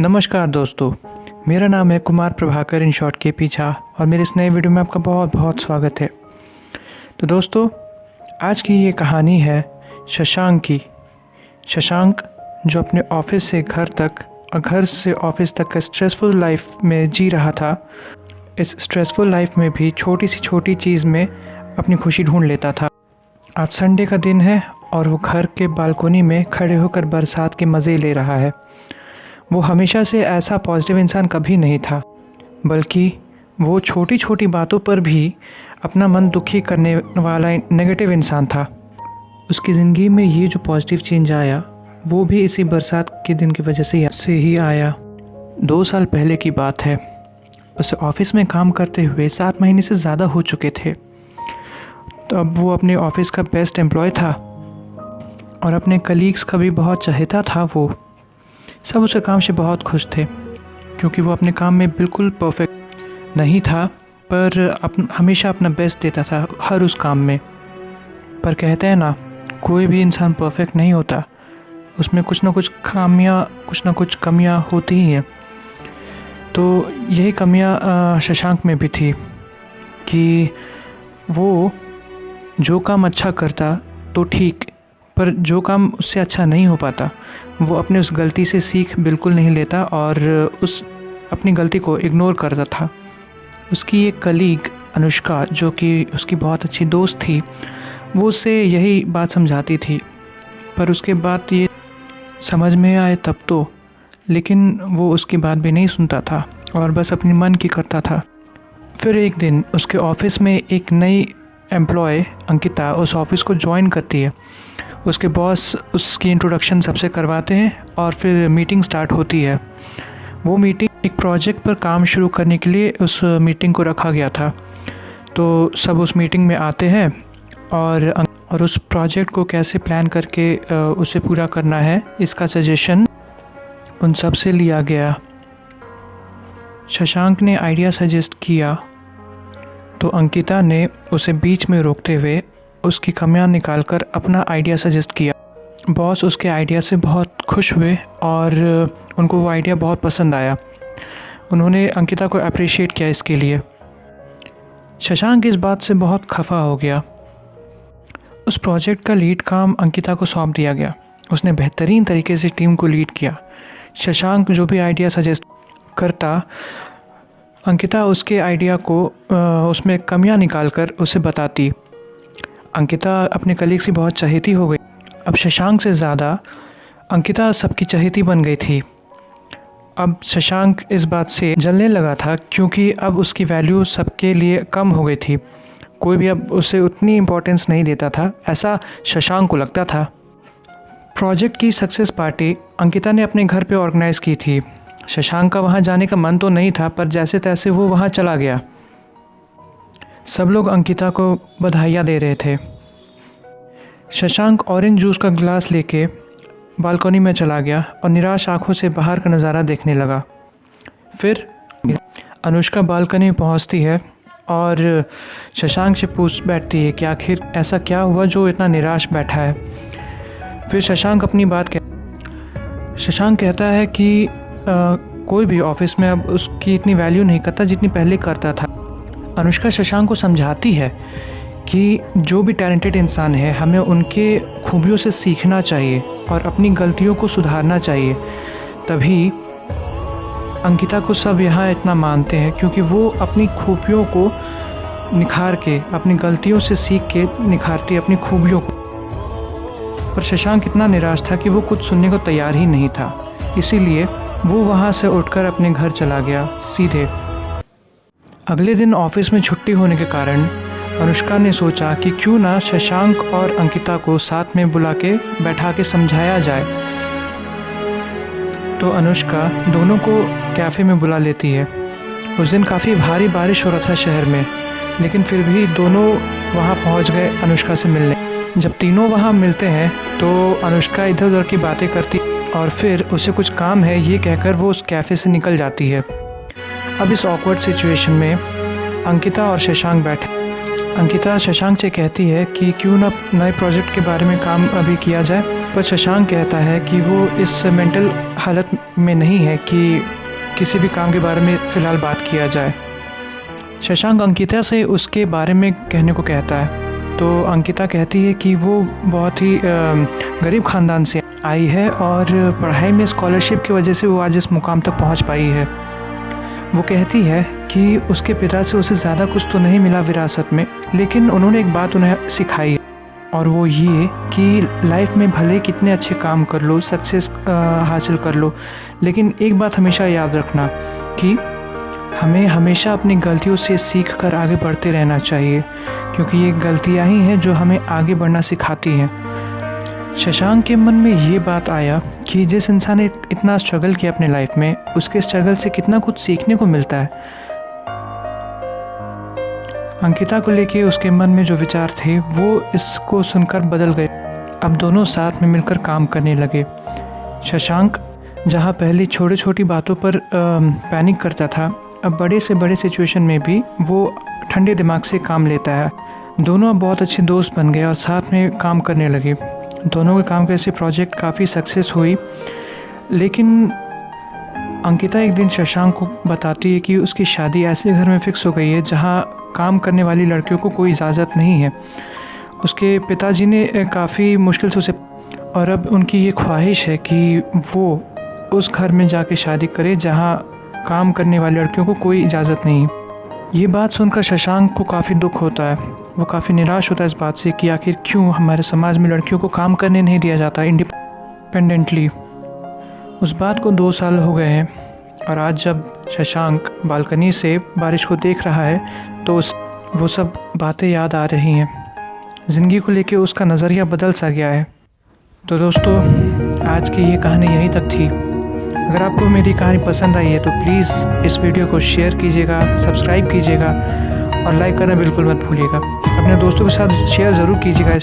नमस्कार दोस्तों, मेरा नाम है कुमार प्रभाकर इन शॉर्ट के पीछा और मेरे इस नए वीडियो में आपका बहुत बहुत स्वागत है। तो दोस्तों, आज की ये कहानी है शशांक की। शशांक जो अपने ऑफिस से घर तक और घर से ऑफिस तक का स्ट्रेसफुल लाइफ में जी रहा था। इस स्ट्रेसफुल लाइफ में भी छोटी सी छोटी चीज़ में अपनी खुशी ढूंढ लेता था। आज संडे का दिन है और वो घर के बालकोनी में खड़े होकर बरसात के मज़े ले रहा है। वो हमेशा से ऐसा पॉजिटिव इंसान कभी नहीं था, बल्कि वो छोटी छोटी बातों पर भी अपना मन दुखी करने वाला नेगेटिव इंसान था। उसकी ज़िंदगी में ये जो पॉजिटिव चेंज आया वो भी इसी बरसात के दिन की वजह से ही आया। 2 साल पहले की बात है। उसे ऑफिस में काम करते हुए 7 महीने से ज़्यादा हो चुके थे। तो अब वो अपने ऑफिस का बेस्ट एम्प्लॉय था और अपने कलीग्स का भी बहुत चाहता था। वो सब उसके काम से बहुत खुश थे, क्योंकि वो अपने काम में बिल्कुल परफेक्ट नहीं था, पर हमेशा अपना बेस्ट देता था हर उस काम में। पर कहते हैं ना, कोई भी इंसान परफेक्ट नहीं होता, उसमें कुछ ना कुछ कमियां होती ही हैं। तो यही कमियां शशांक में भी थी कि वो जो काम अच्छा करता तो ठीक, पर जो काम उससे अच्छा नहीं हो पाता वो अपने उस गलती से सीख बिल्कुल नहीं लेता और उस अपनी गलती को इग्नोर करता था। उसकी एक कलीग अनुष्का, जो कि उसकी बहुत अच्छी दोस्त थी, वो उससे यही बात समझाती थी, पर उसके बाद ये समझ में आए तब तो, लेकिन वो उसकी बात भी नहीं सुनता था और बस अपनी मन की करता था। फिर एक दिन उसके ऑफिस में एक नई एम्प्लॉय अंकिता उस ऑफिस को ज्वाइन करती है। उसके बॉस उसकी इंट्रोडक्शन सबसे करवाते हैं और फिर मीटिंग स्टार्ट होती है। वो मीटिंग एक प्रोजेक्ट पर काम शुरू करने के लिए उस मीटिंग को रखा गया था। तो सब उस मीटिंग में आते हैं और उस प्रोजेक्ट को कैसे प्लान करके उसे पूरा करना है, इसका सजेशन उन सब से लिया गया। शशांक ने आइडिया सजेस्ट किया तो अंकिता ने उसे बीच में रोकते हुए उसकी कमियां निकालकर अपना आइडिया सजेस्ट किया। बॉस उसके आइडिया से बहुत खुश हुए और उनको वो आइडिया बहुत पसंद आया। उन्होंने अंकिता को अप्रिशिएट किया इसके लिए। शशांक इस बात से बहुत खफा हो गया। उस प्रोजेक्ट का लीड काम अंकिता को सौंप दिया गया। उसने बेहतरीन तरीके से टीम को लीड किया। शशांक जो भी आइडिया सजेस्ट करता, अंकिता उसके आइडिया को उसमें कमियां निकालकर उसे बताती। अंकिता अपने कलीग से बहुत चहेती हो गई। अब शशांक से ज़्यादा अंकिता सबकी चहेती बन गई थी। अब शशांक इस बात से जलने लगा था, क्योंकि अब उसकी वैल्यू सबके लिए कम हो गई थी। कोई भी अब उसे उतनी इम्पोर्टेंस नहीं देता था, ऐसा शशांक को लगता था। प्रोजेक्ट की सक्सेस पार्टी अंकिता ने अपने घर पे ऑर्गेनाइज़ की थी। शशांक का वहाँ जाने का मन तो नहीं था, पर जैसे तैसे वो वहाँ चला गया। सब लोग अंकिता को बधाइयाँ दे रहे थे। शशांक ऑरेंज जूस का गिलास लेके बालकनी में चला गया और निराश आंखों से बाहर का नज़ारा देखने लगा। फिर अनुष्का बालकनी में पहुंचती है और शशांक से पूछ बैठती है कि आखिर ऐसा क्या हुआ जो इतना निराश बैठा है। फिर शशांक कहता है कि कोई भी ऑफिस में अब उसकी इतनी वैल्यू नहीं करता जितनी पहले करता था। अनुष्का शशांक को समझाती है कि जो भी टैलेंटेड इंसान है, हमें उनके खूबियों से सीखना चाहिए और अपनी गलतियों को सुधारना चाहिए। तभी अंकिता को सब यहाँ इतना मानते हैं, क्योंकि वो अपनी खूबियों को निखार के, अपनी गलतियों से सीख के निखारती अपनी खूबियों को। पर शशांक इतना निराश था कि वो कुछ सुनने को तैयार ही नहीं था। इसीलिए वो वहाँ से उठकर अपने घर चला गया सीधे। अगले दिन ऑफिस में छुट्टी होने के कारण अनुष्का ने सोचा कि क्यों ना शशांक और अंकिता को साथ में बुला के बैठा के समझाया जाए। तो अनुष्का दोनों को कैफ़े में बुला लेती है। उस दिन काफ़ी भारी बारिश हो रहा था शहर में, लेकिन फिर भी दोनों वहाँ पहुँच गए अनुष्का से मिलने। जब तीनों वहाँ मिलते हैं तो अनुष्का इधर उधर की बातें करती और फिर उसे कुछ काम है ये कहकर वो उस कैफ़े से निकल जाती है। अब इस ऑकवर्ड सिचुएशन में अंकिता और शशांक बैठे। अंकिता शशांक से कहती है कि क्यों ना नए प्रोजेक्ट के बारे में काम अभी किया जाए, पर शशांक कहता है कि वो इस मेंटल हालत में नहीं है कि किसी भी काम के बारे में फ़िलहाल बात किया जाए। शशांक अंकिता से उसके बारे में कहने को कहता है, तो अंकिता कहती है कि वो बहुत ही गरीब ख़ानदान से आई है और पढ़ाई में स्कॉलरशिप की वजह से वो आज इस मुकाम तक पहुंच पाई है। वो कहती है कि उसके पिता से उसे ज़्यादा कुछ तो नहीं मिला विरासत में, लेकिन उन्होंने एक बात उन्हें सिखाई और वो ये कि लाइफ में भले कितने अच्छे काम कर लो, सक्सेस हासिल कर लो, लेकिन एक बात हमेशा याद रखना कि हमें हमेशा अपनी गलतियों से सीख कर आगे बढ़ते रहना चाहिए, क्योंकि ये गलतियाँ ही हैं जो हमें आगे बढ़ना सिखाती हैं। शशांक के मन में ये बात आया कि जिस इंसान ने इतना स्ट्रगल किया अपने लाइफ में, उसके स्ट्रगल से कितना कुछ सीखने को मिलता है। अंकिता को लेके उसके मन में जो विचार थे वो इसको सुनकर बदल गए। अब दोनों साथ में मिलकर काम करने लगे। शशांक जहाँ पहले छोटी छोटी बातों पर पैनिक करता था, अब बड़े से बड़े सिचुएशन में भी वो ठंडे दिमाग से काम लेता है। दोनों अब बहुत अच्छे दोस्त बन गए और साथ में काम करने लगे। दोनों के काम कैसे प्रोजेक्ट काफ़ी सक्सेस हुई, लेकिन अंकिता एक दिन शशांक को बताती है कि उसकी शादी ऐसे घर में फ़िक्स हो गई है जहां काम करने वाली लड़कियों को कोई इजाज़त नहीं है। उसके पिताजी ने काफ़ी मुश्किल से उसे, और अब उनकी ये ख्वाहिश है कि वो उस घर में जाके शादी करे जहां काम करने वाली लड़कियों को कोई इजाज़त नहीं। ये बात सुनकर शशांक को काफ़ी दुख होता है। वो काफ़ी निराश होता है इस बात से कि आखिर क्यों हमारे समाज में लड़कियों को काम करने नहीं दिया जाता इंडिपेंडेंटली। उस बात को 2 साल हो गए हैं और आज जब शशांक बालकनी से बारिश को देख रहा है तो वो सब बातें याद आ रही हैं। ज़िंदगी को लेके उसका नज़रिया बदल सा गया है। तो दोस्तों, आज की ये कहानी यहीं तक थी। अगर आपको मेरी कहानी पसंद आई है तो प्लीज़ इस वीडियो को शेयर कीजिएगा, सब्सक्राइब कीजिएगा और लाइक करना बिल्कुल मत भूलिएगा। अपने दोस्तों के साथ शेयर ज़रूर कीजिएगा।